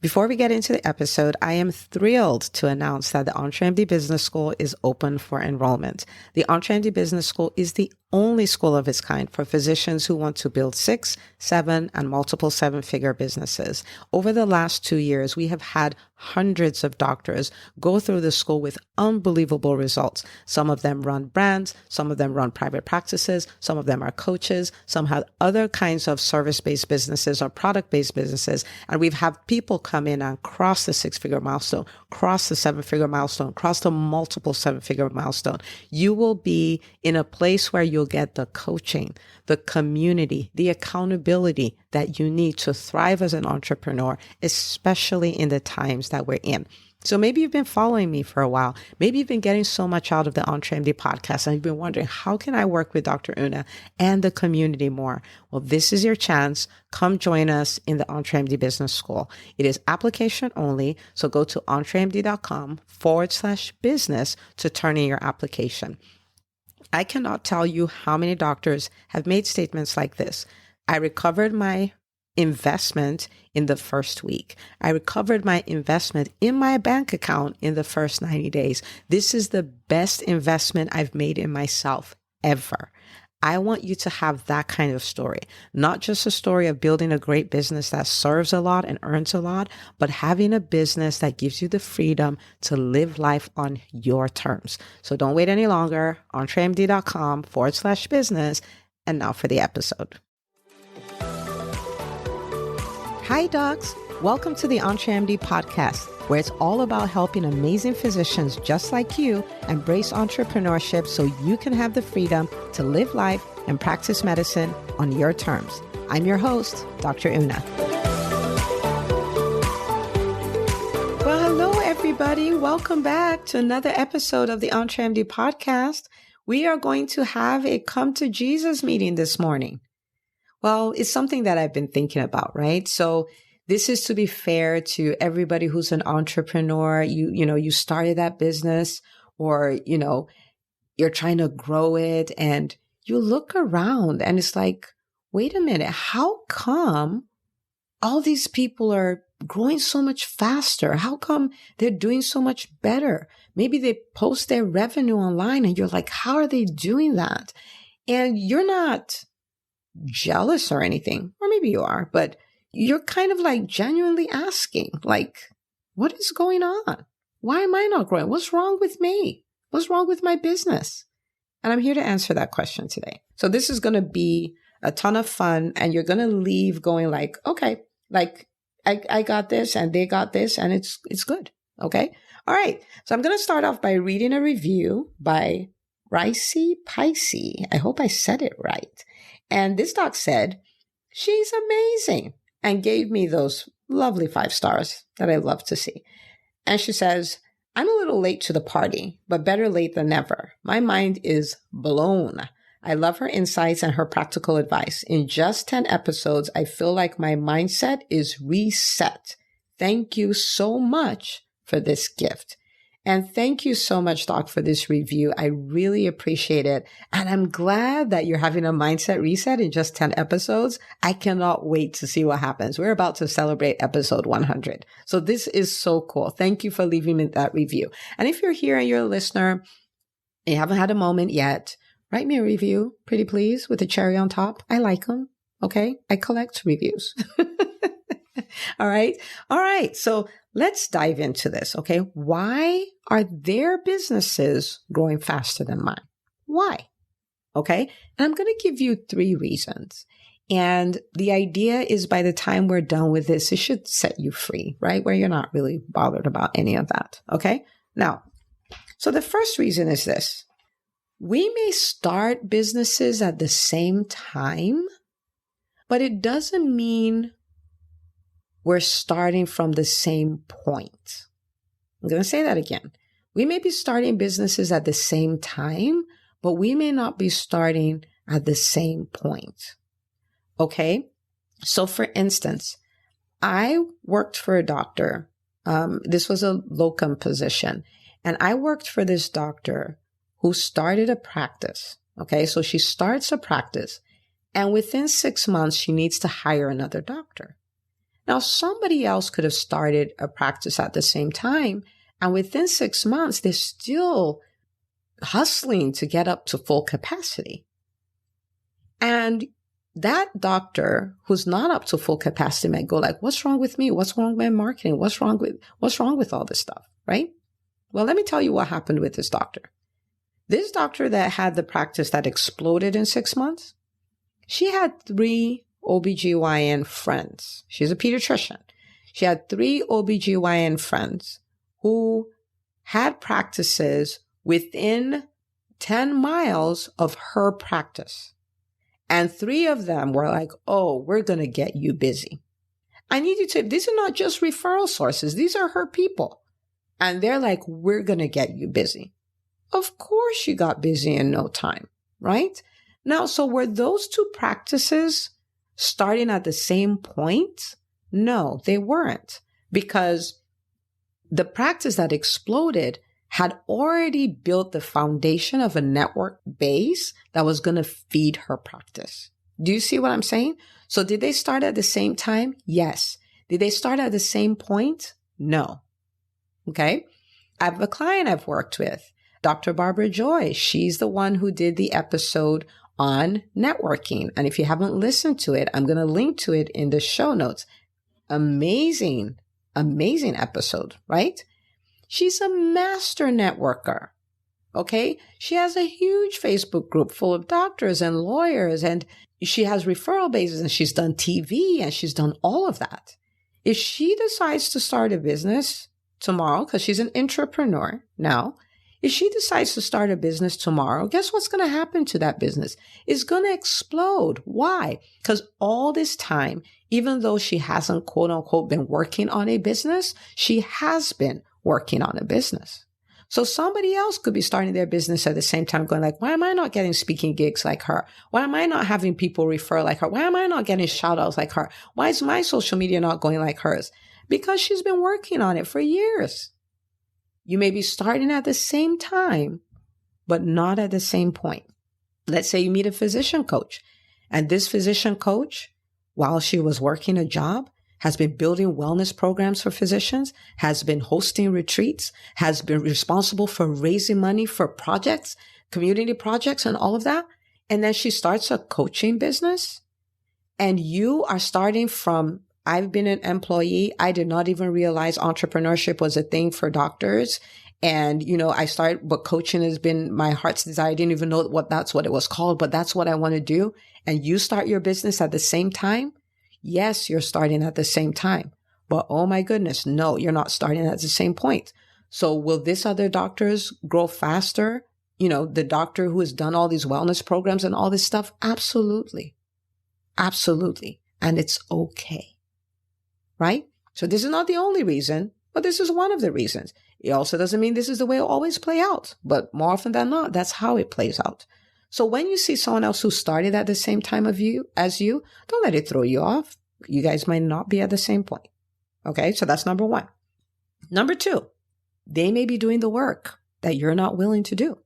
Before we get into the episode, I am thrilled to announce that the EntreMD Business School is open for enrollment. The EntreMD Business School is the only school of its kind for physicians who want to build 6, 7, and multiple 7-figure businesses. Over the last 2 years, we have had hundreds of doctors go through the school with unbelievable results. Some of them run brands, some of them run private practices, some of them are coaches, some have other kinds of service-based businesses or product-based businesses. And we've had people come in and cross the 6-figure milestone, cross the 7-figure milestone, cross the multiple 7-figure milestone. You will be in a place where you'll get the coaching, the community, the accountability that you need to thrive as an entrepreneur, especially in the times that we're in. So maybe you've been following me for a while. Maybe you've been getting so much out of the EntreMD podcast and you've been wondering, how can I work with Dr. Una and the community more? Well, this is your chance. Come join us in the EntreMD Business School. It is application only. So go to entremd.com/business to turn in your application. I cannot tell you how many doctors have made statements like this. I recovered my investment in the first week. I recovered my investment in my bank account in the first 90 days. This is the best investment I've made in myself ever. I want you to have that kind of story, not just a story of building a great business that serves a lot and earns a lot, but having a business that gives you the freedom to live life on your terms. So don't wait any longer. entremd.com/business. And now for the episode. Hi, docs. Welcome to the EntreMD podcast, where it's all about helping amazing physicians just like you embrace entrepreneurship so you can have the freedom to live life and practice medicine on your terms. I'm your host, Dr. Una. Well, hello, everybody. Welcome back to another episode of the EntreMD podcast. We are going to have a come to Jesus meeting this morning. Well, it's something that I've been thinking about, right? So this is to be fair to everybody who's an entrepreneur. You started that business or, you're trying to grow it and you look around and it's like, wait a minute, how come all these people are growing so much faster? How come they're doing so much better? Maybe they post their revenue online and you're like, how are they doing that? And you're not jealous or anything, or maybe you are, but you're kind of like genuinely asking, like, what is going on? Why am I not growing? What's wrong with me? What's wrong with my business? And I'm here to answer that question today. So this is going to be a ton of fun and you're going to leave going like, okay, like I got this and they got this and it's good. Okay. All right. So I'm going to start off by reading a review by Ricey Picey. I hope I said it right. And this doc said, she's amazing, and gave me those lovely 5 stars that I love to see. And she says, I'm a little late to the party, but better late than never. My mind is blown. I love her insights and her practical advice. In just 10 episodes, I feel like my mindset is reset. Thank you so much for this gift. And thank you so much, Doc, for this review. I really appreciate it. And I'm glad that you're having a mindset reset in just 10 episodes. I cannot wait to see what happens. We're about to celebrate episode 100. So this is so cool. Thank you for leaving me that review. And if you're here and you're a listener, and you haven't had a moment yet, write me a review, pretty please, with a cherry on top. I like them. Okay. I collect reviews. All right. All right. So let's dive into this. Okay. Why are their businesses growing faster than mine? Why? Okay. And I'm going to give you 3 reasons. And the idea is by the time we're done with this, it should set you free, right? Where you're not really bothered about any of that. Okay. Now, so the first reason is this. We may start businesses at the same time, but it doesn't mean we're starting from the same point. I'm going to say that again. We may be starting businesses at the same time, but we may not be starting at the same point. Okay? So for instance, I worked for a doctor. This was a locum position. And I worked for this doctor who started a practice. Okay? So she starts a practice. And within 6 months, she needs to hire another doctor. Now, somebody else could have started a practice at the same time, and within 6 months, they're still hustling to get up to full capacity. And that doctor who's not up to full capacity might go like, what's wrong with me? What's wrong with my marketing? What's wrong with all this stuff, right? Well, let me tell you what happened with this doctor. This doctor that had the practice that exploded in 6 months, she had 3 OBGYN friends. She's a pediatrician. She had 3 OBGYN friends who had practices within 10 miles of her practice. And 3 of them were like, oh, we're going to get you busy. I need you to, these are not just referral sources. These are her people. And they're like, we're going to get you busy. Of course you got busy in no time, right? Now, so were those 2 practices starting at the same point? No, they weren't, because the practice that exploded had already built the foundation of a network base that was going to feed her practice. Do you see what I'm saying? So did they start at the same time? Yes. Did they start at the same point? No. Okay. I have a client I've worked with, Dr. Barbara Joy. She's the one who did the episode on networking. And if you haven't listened to it, I'm going to link to it in the show notes. Amazing episode, right? She's a master networker. Okay. She has a huge Facebook group full of doctors and lawyers, and she has referral bases, and she's done TV, and she's done all of that. If she decides to start a business tomorrow, because she's an entrepreneur now, if she decides to start a business tomorrow, guess what's going to happen to that business? It's going to explode. Why? Because all this time, even though she hasn't, quote unquote, been working on a business, she has been working on a business. So somebody else could be starting their business at the same time going like, why am I not getting speaking gigs like her? Why am I not having people refer like her? Why am I not getting shout outs like her? Why is my social media not going like hers? Because she's been working on it for years. You may be starting at the same time, but not at the same point. Let's say you meet a physician coach, and this physician coach, while she was working a job, has been building wellness programs for physicians, has been hosting retreats, has been responsible for raising money for projects, community projects, and all of that. And then she starts a coaching business, and you are starting from, I've been an employee. I did not even realize entrepreneurship was a thing for doctors. And, but coaching has been my heart's desire. I didn't even know that's what it was called, but that's what I want to do. And you start your business at the same time. Yes, you're starting at the same time, but oh my goodness, no, you're not starting at the same point. So will this other doctors grow faster? The doctor who has done all these wellness programs and all this stuff? Absolutely. Absolutely. And it's okay. Right? So this is not the only reason, but this is one of the reasons. It also doesn't mean this is the way it always play out, but more often than not, that's how it plays out. So when you see someone else who started at the same time as you, don't let it throw you off. You guys might not be at the same point. Okay. So that's number 1. Number 2, they may be doing the work that you're not willing to do.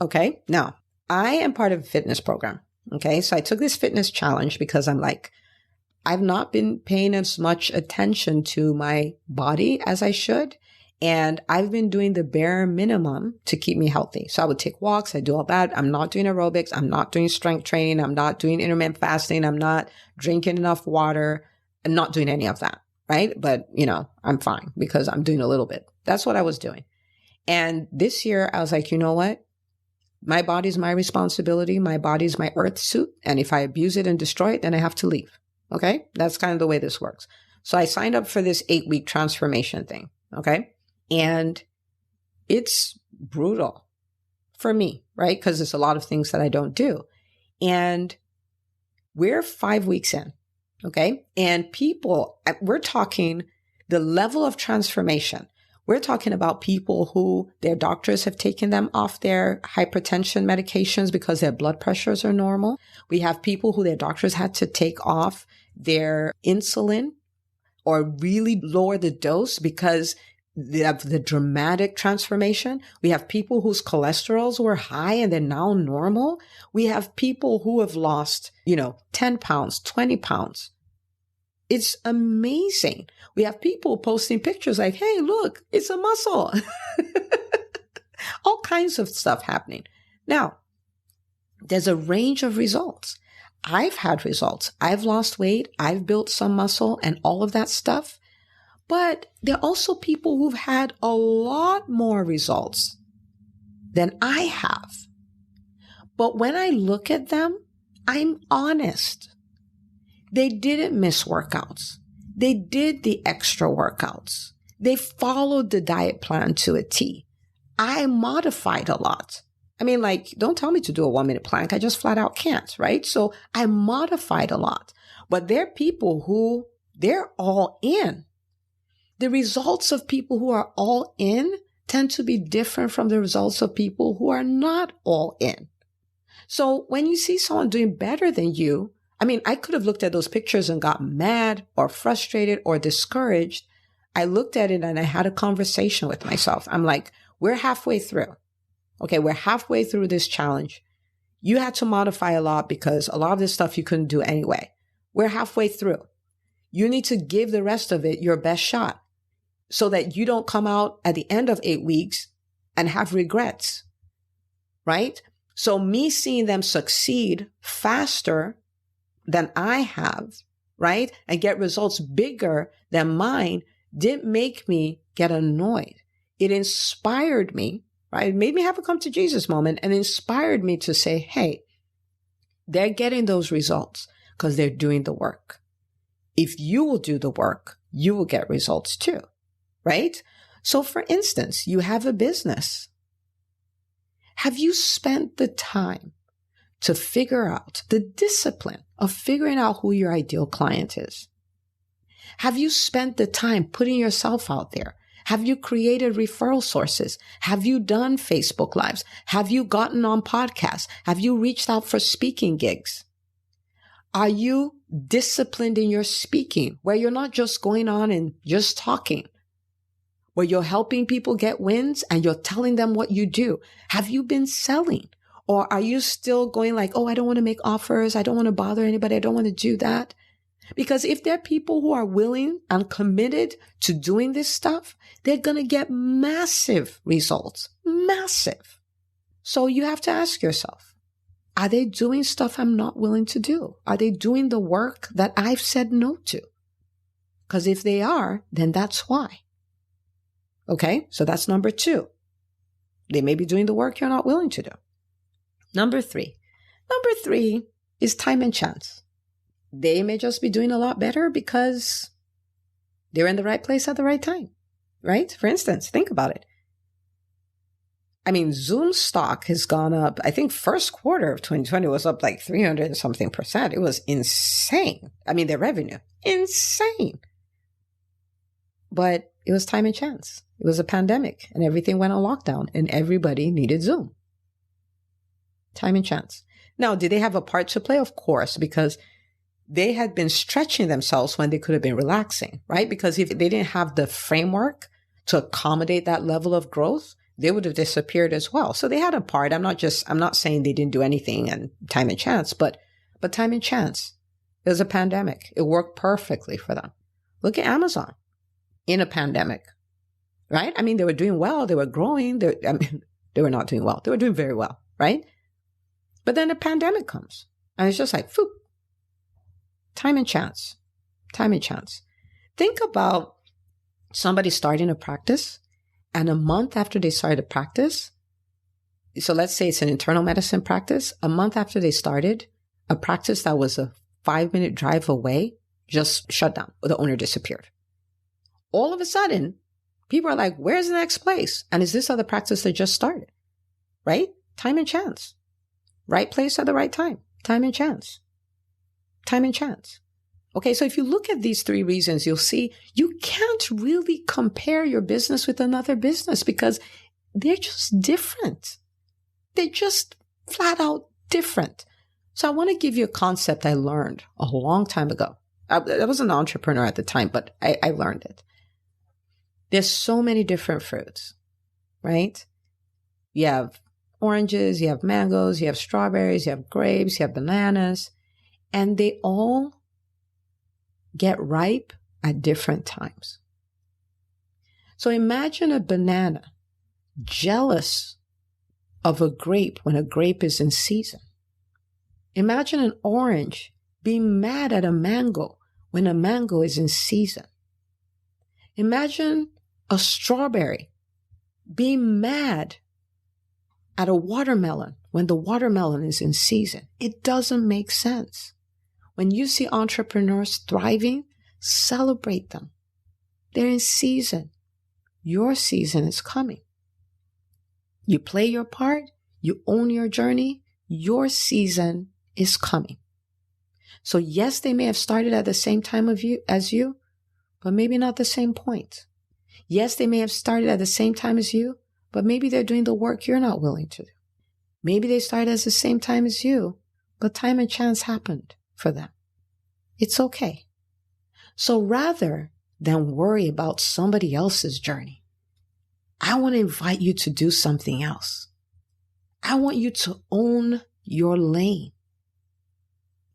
Okay. Now, I am part of a fitness program. Okay. So I took this fitness challenge because I'm like, I've not been paying as much attention to my body as I should. And I've been doing the bare minimum to keep me healthy. So I would take walks. I do all that. I'm not doing aerobics. I'm not doing strength training. I'm not doing intermittent fasting. I'm not drinking enough water. I'm not doing any of that. Right. But, I'm fine because I'm doing a little bit. That's what I was doing. And this year I was like, you know what? My body's my responsibility. My body's my earth suit. And if I abuse it and destroy it, then I have to leave. Okay. That's kind of the way this works. So I signed up for this 8-week transformation thing. Okay. And it's brutal for me, right? Because there's a lot of things that I don't do. And we're 5 weeks in. Okay. And we're talking the level of transformation. We're talking about people who their doctors have taken them off their hypertension medications because their blood pressures are normal. We have people who their doctors had to take off their insulin or really lower the dose because of the dramatic transformation. We have people whose cholesterols were high and they're now normal. We have people who have lost, 10 pounds, 20 pounds. It's amazing. We have people posting pictures like, hey, look, it's a muscle. All kinds of stuff happening. Now, there's a range of results. I've had results. I've lost weight. I've built some muscle and all of that stuff. But there are also people who've had a lot more results than I have. But when I look at them, I'm honest. They didn't miss workouts. They did the extra workouts. They followed the diet plan to a T. I modified a lot. I mean, like, don't tell me to do a 1-minute plank. I just flat out can't, right? So I modified a lot. But there are people who, they're all in. The results of people who are all in tend to be different from the results of people who are not all in. So when you see someone doing better than you, I mean, I could have looked at those pictures and got mad or frustrated or discouraged. I looked at it and I had a conversation with myself. I'm like, we're halfway through. Okay, we're halfway through this challenge. You had to modify a lot because a lot of this stuff you couldn't do anyway. We're halfway through. You need to give the rest of it your best shot so that you don't come out at the end of 8 weeks and have regrets, right? So me seeing them succeed faster than I have, right? And get results bigger than mine didn't make me get annoyed. It inspired me, right? It made me have a come to Jesus moment and inspired me to say, hey, they're getting those results because they're doing the work. If you will do the work, you will get results too, right? So for instance, you have a business. Have you spent the time to figure out the discipline of figuring out who your ideal client is? Have you spent the time putting yourself out there? Have you created referral sources? Have you done Facebook Lives? Have you gotten on podcasts? Have you reached out for speaking gigs? Are you disciplined in your speaking where you're not just going on and just talking, where you're helping people get wins and you're telling them what you do? Have you been selling? Or are you still going like, oh, I don't want to make offers. I don't want to bother anybody. I don't want to do that. Because if there are people who are willing and committed to doing this stuff, they're going to get massive results. Massive. So you have to ask yourself, are they doing stuff I'm not willing to do? Are they doing the work that I've said no to? Because if they are, then that's why. Okay, so that's number 2. They may be doing the work you're not willing to do. Number 3 is time and chance. They may just be doing a lot better because they're in the right place at the right time, right? For instance, think about it. I mean, Zoom stock has gone up. I think first quarter of 2020 was up like 300 and something %. It was insane. I mean, their revenue, insane. But it was time and chance. It was a pandemic and everything went on lockdown and everybody needed Zoom. Time and chance. Now, did they have a part to play? Of course, because they had been stretching themselves when they could have been relaxing, right? Because if they didn't have the framework to accommodate that level of growth, they would have disappeared as well. So they had a part. I'm not saying they didn't do anything and time and chance, but time and chance. It was a pandemic. It worked perfectly for them. Look at Amazon in a pandemic, right? I mean, they were doing well. They were growing. They were not doing well. They were doing very well, right? But then a pandemic comes and it's just like, phew. Time and chance. Time and chance. Think about somebody starting a practice and a month after they started a practice, so let's say it's an internal medicine practice, a month after they started, a practice that was a 5-minute drive away just shut down. The owner disappeared. All of a sudden, people are like, where's the next place? And is this other practice that just started? Right? Time and chance. Right place at the right time. Time and chance. Time and chance. Okay, so if you look at these 3 reasons, you'll see you can't really compare your business with another business because they're just different. They're just flat out different. So I want to give you a concept I learned a long time ago. I was an entrepreneur at the time, but I learned it. There's so many different fruits, right? You have oranges, you have mangoes, you have strawberries, you have grapes, you have bananas. And they all get ripe at different times. So imagine a banana jealous of a grape when a grape is in season. Imagine an orange being mad at a mango when a mango is in season. Imagine a strawberry being mad at a watermelon when the watermelon is in season. It doesn't make sense. When you see entrepreneurs thriving, celebrate them. They're in season. Your season is coming. You play your part. You own your journey. Your season is coming. So yes, they may have started at the same time as you, but maybe not the same point. Yes, they may have started at the same time as you, but maybe they're doing the work you're not willing to do. Maybe they started at the same time as you, but time and chance happened for them. It's okay. So rather than worry about somebody else's journey, I want to invite you to do something else. I want you to own your lane.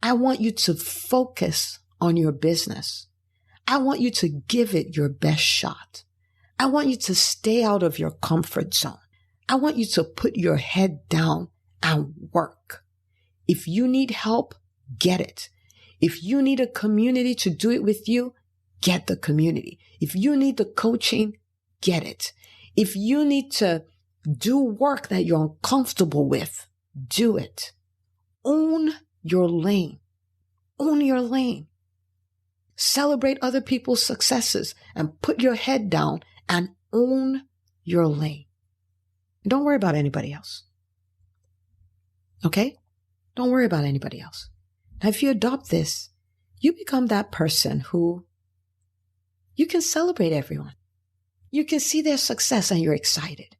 I want you to focus on your business. I want you to give it your best shot. I want you to stay out of your comfort zone. I want you to put your head down and work. If you need help, get it. If you need a community to do it with you, get the community. If you need the coaching, get it. If you need to do work that you're uncomfortable with, do it. Own your lane. Own your lane. Celebrate other people's successes and put your head down and own your lane. Don't worry about anybody else. Okay? Don't worry about anybody else. Now, if you adopt this, you become that person who you can celebrate everyone. You can see their success and you're excited.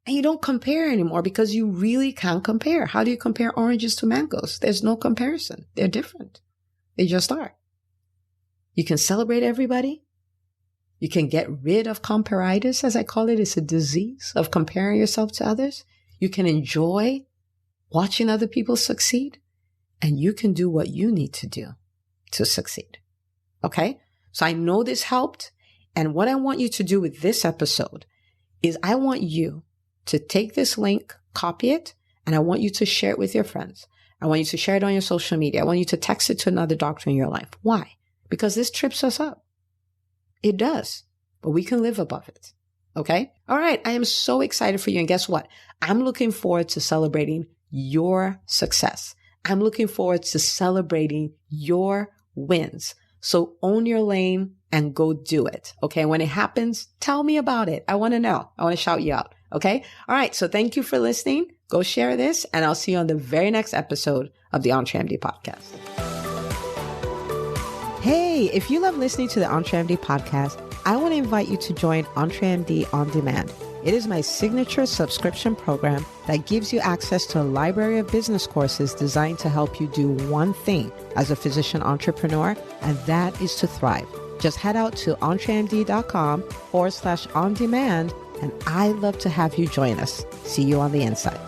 And you don't compare anymore because you really can't compare. How do you compare oranges to mangoes? There's no comparison. They're different. They just are. You can celebrate everybody. You can get rid of comparitis, as I call it. It's a disease of comparing yourself to others. You can enjoy watching other people succeed. And you can do what you need to do to succeed. Okay? So I know this helped. And what I want you to do with this episode is I want you to take this link, copy it, and I want you to share it with your friends. I want you to share it on your social media. I want you to text it to another doctor in your life. Why? Because this trips us up. It does, but we can live above it. Okay? All right. I am so excited for you. And guess what? I'm looking forward to celebrating your success. I'm looking forward to celebrating your wins. So own your lane and go do it. Okay. When it happens, tell me about it. I want to know. I want to shout you out. Okay. All right. So thank you for listening. Go share this and I'll see you on the very next episode of the EntreMD podcast. Hey, if you love listening to the EntreMD podcast, I want to invite you to join EntreMD On Demand. It is my signature subscription program that gives you access to a library of business courses designed to help you do one thing as a physician entrepreneur, and that is to thrive. Just head out to entremd.com/on-demand, and I'd love to have you join us. See you on the inside.